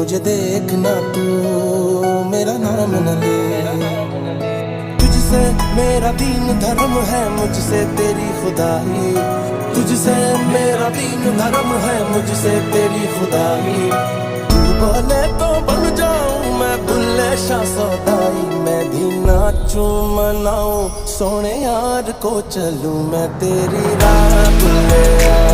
मुझे देखना तू मेरा नाम न ले। तुझसे मेरा दीन धर्म है, मुझसे तेरी खुदाई। तुझसे मेरा दीन धर्म है, मुझसे तेरी खुदाई। तू बोले तो बन जाऊं मैं बुल्ले शाह सौदाई। मैं भी नाचूं मनाऊं सोने यार को चलूं मैं तेरी राह बुल्ले।